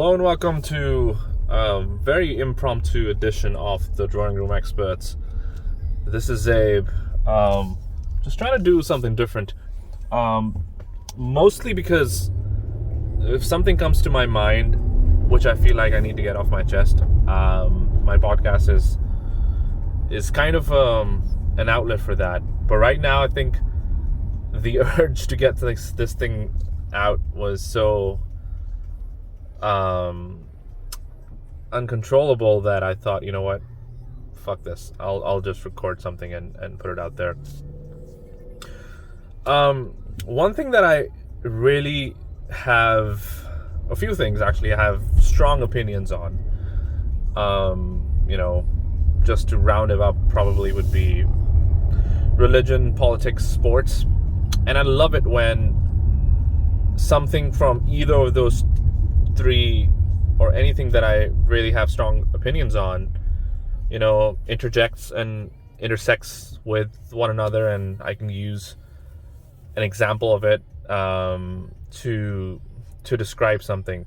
Hello and welcome to a very impromptu edition of the Drawing Room Experts. This is Zaib. Just trying to do something different. Mostly because if something comes to my mind, which I feel like I need to get off my chest, my podcast is kind of an outlet for that. But right now, I think the urge to get this thing out was so uncontrollable that I thought, you know what, fuck this. I'll just record something and put it out there. One thing that I really have, a few things actually, I have strong opinions on. Just to round it up, probably would be religion, politics, sports. And I love it when something from either of those three, or anything that I really have strong opinions on, interjects and intersects with one another, and I can use an example of it to describe something.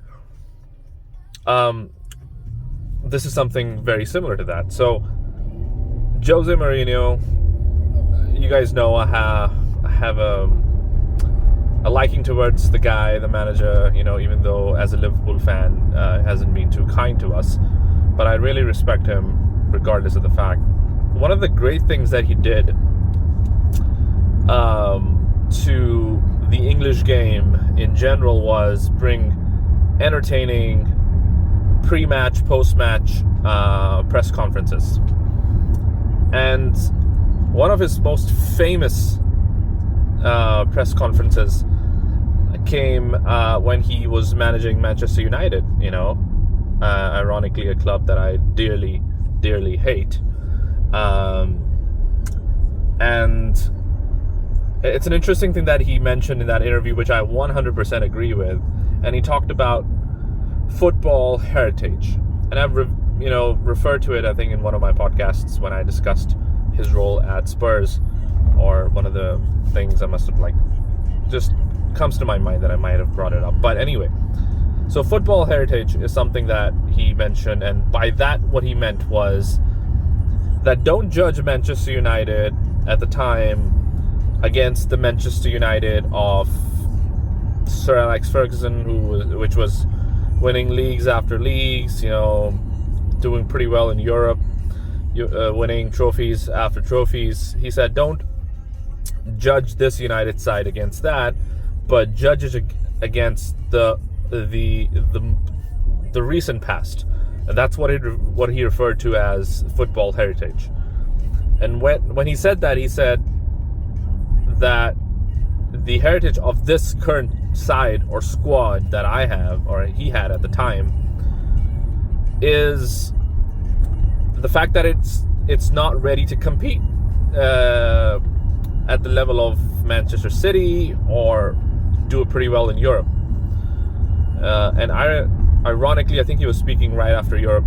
This is something very similar to that. So, Jose Mourinho, you guys know I have a liking towards the guy, the manager, even though as a Liverpool fan, hasn't been too kind to us. But I really respect him regardless of the fact. One of the great things that he did to the English game in general was bring entertaining pre-match, post-match press conferences. And one of his most famous press conferences came when he was managing Manchester United, ironically a club that I dearly, dearly hate. And it's an interesting thing that he mentioned in that interview, which I 100% agree with. And he talked about football heritage. And I've referred to it, I think, in one of my podcasts when I discussed his role at Spurs, or one of the things I must have just comes to my mind that I might have brought it up. But anyway, so football heritage is something that he mentioned, and by that what he meant was that don't judge Manchester United at the time against the Manchester United of Sir Alex Ferguson, which was winning leagues after leagues, doing pretty well in Europe, winning trophies after trophies. He said, don't judge this United side against that, but judge it against the recent past. And that's what he referred to as football heritage. And when he said that, he said that the heritage of this current side or squad that I have, or he had at the time, is the fact that it's not ready to compete at the level of Manchester City or do it pretty well in Europe. And ironically, I think he was speaking right after Europe.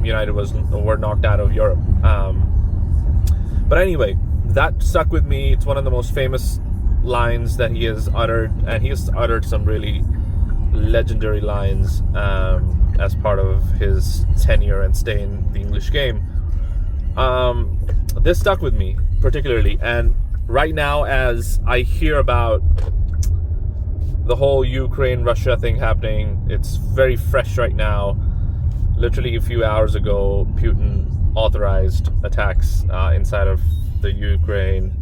United were knocked out of Europe. But anyway, that stuck with me. It's one of the most famous lines that he has uttered, and he has uttered some really legendary lines as part of his tenure and stay in the English game. This stuck with me particularly, and right now, as I hear about the whole Ukraine-Russia thing happening, it's very fresh right now. Literally a few hours ago, Putin authorized attacks inside of the Ukraine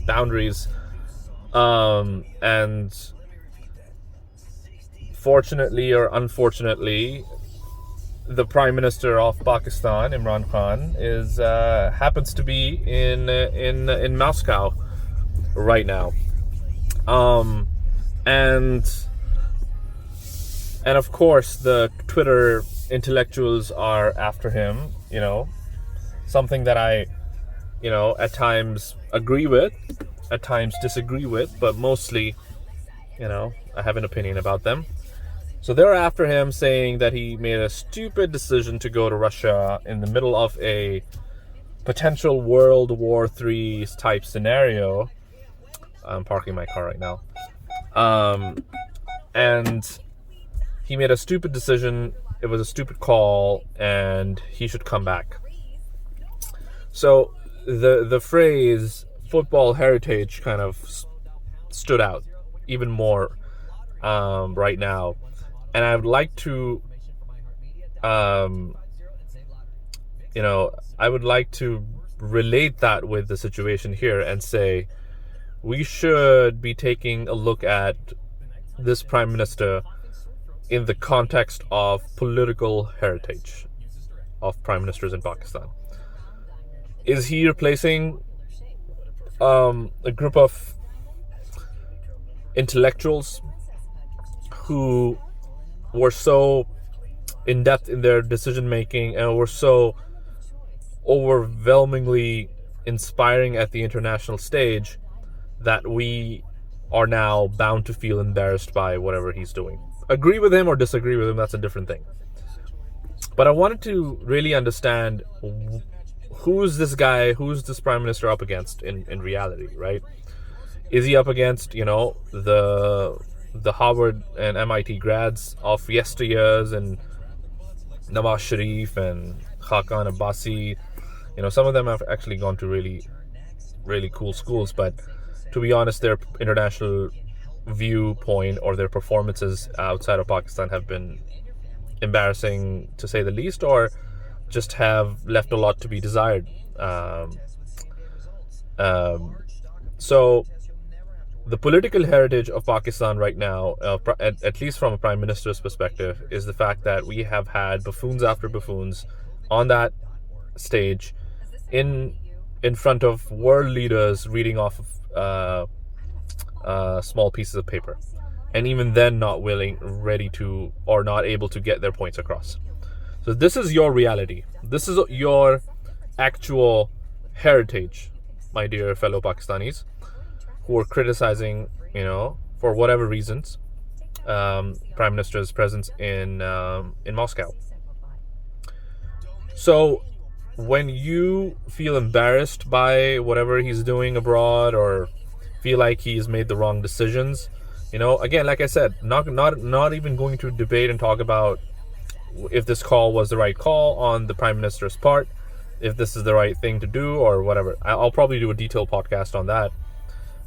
boundaries, and fortunately or unfortunately, the Prime Minister of Pakistan, Imran Khan, happens to be in Moscow right now, and of course the Twitter intellectuals are after him. Something that I, at times agree with, at times disagree with, but mostly, I have an opinion about them. So they're after him, saying that he made a stupid decision to go to Russia in the middle of a potential World War III type scenario. I'm parking my car right now. And he made a stupid decision, it was a stupid call, and he should come back. So the phrase football heritage kind of stood out even more right now, and I would like to I would like to relate that with the situation here and say we should be taking a look at this prime minister in the context of political heritage of prime ministers in Pakistan. Is he replacing a group of intellectuals who were so in depth in their decision making and were so overwhelmingly inspiring at the international stage that we are now bound to feel embarrassed by whatever he's doing? Agree with him or disagree with him, that's a different thing. But I wanted to really understand who's this guy, who's this prime minister up against in reality, right? Is he up against, the Harvard and MIT grads of yesteryears and Nawaz Sharif and Khakan Abbasi? Some of them have actually gone to really, really cool schools, but to be honest, their international viewpoint or their performances outside of Pakistan have been embarrassing to say the least, or just have left a lot to be desired. So the political heritage of Pakistan right now, at least from a prime minister's perspective, is the fact that we have had buffoons after buffoons on that stage in front of world leaders reading off of small pieces of paper, and even then not ready to, or not able to get their points across. So this is your reality. This is your actual heritage, my dear fellow Pakistanis, who are criticizing, for whatever reasons, Prime Minister's presence in Moscow. So when you feel embarrassed by whatever he's doing abroad, or feel like he's made the wrong decisions, again, like I said, not even going to debate and talk about if this call was the right call on the Prime Minister's part, if this is the right thing to do or whatever. I'll probably do a detailed podcast on that.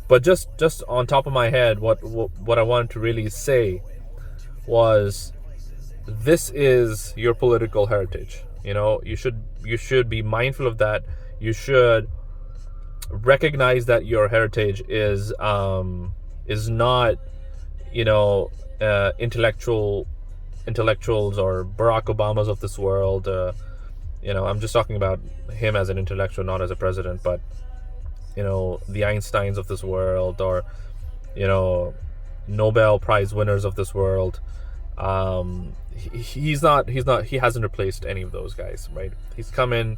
But just on top of my head, what I wanted to really say was, this is your political heritage. You should be mindful of that. You should recognize that your heritage is not intellectuals or Barack Obamas of this world. I'm just talking about him as an intellectual, not as a president, but the Einsteins of this world, or Nobel Prize winners of this world. He hasn't replaced any of those guys, right? He's come in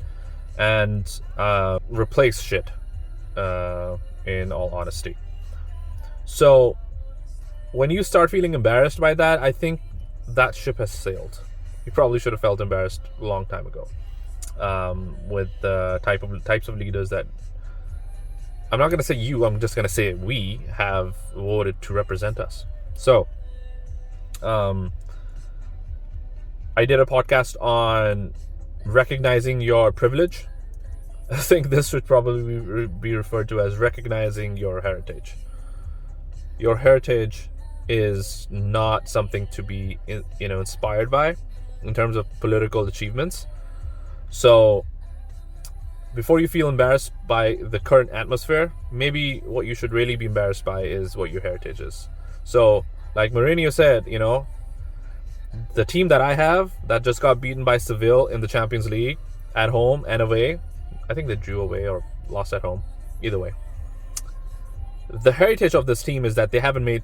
and replaced shit, in all honesty. So when you start feeling embarrassed by that, I think that ship has sailed. You probably should have felt embarrassed a long time ago, with the types of leaders that, I'm not going to say you, I'm just going to say we have voted to represent us. So I did a podcast on recognizing your privilege. I think this should probably be referred to as recognizing your heritage. Your heritage is not something to be inspired by in terms of political achievements. So before you feel embarrassed by the current atmosphere, maybe what you should really be embarrassed by is what your heritage is. So like Mourinho said, the team that I have that just got beaten by Seville in the Champions League at home and away, I think they drew away or lost at home, either way. The heritage of this team is that they haven't won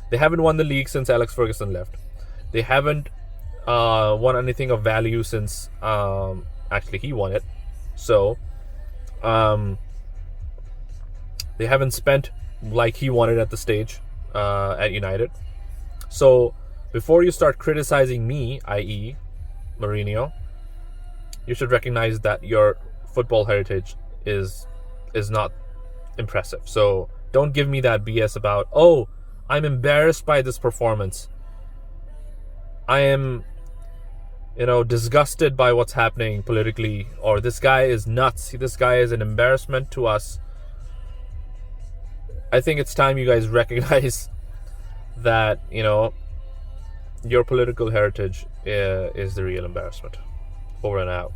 the league since Alex Ferguson left. They haven't won anything of value since actually he won it. So they haven't spent like he wanted at the stage at United. So before you start criticizing me, i.e. Mourinho, you should recognize that your football heritage is not impressive. So don't give me that BS about, I'm embarrassed by this performance. I am, disgusted by what's happening politically, or this guy is nuts. This guy is an embarrassment to us. I think it's time you guys recognize that, your political heritage is the real embarrassment. Over and out.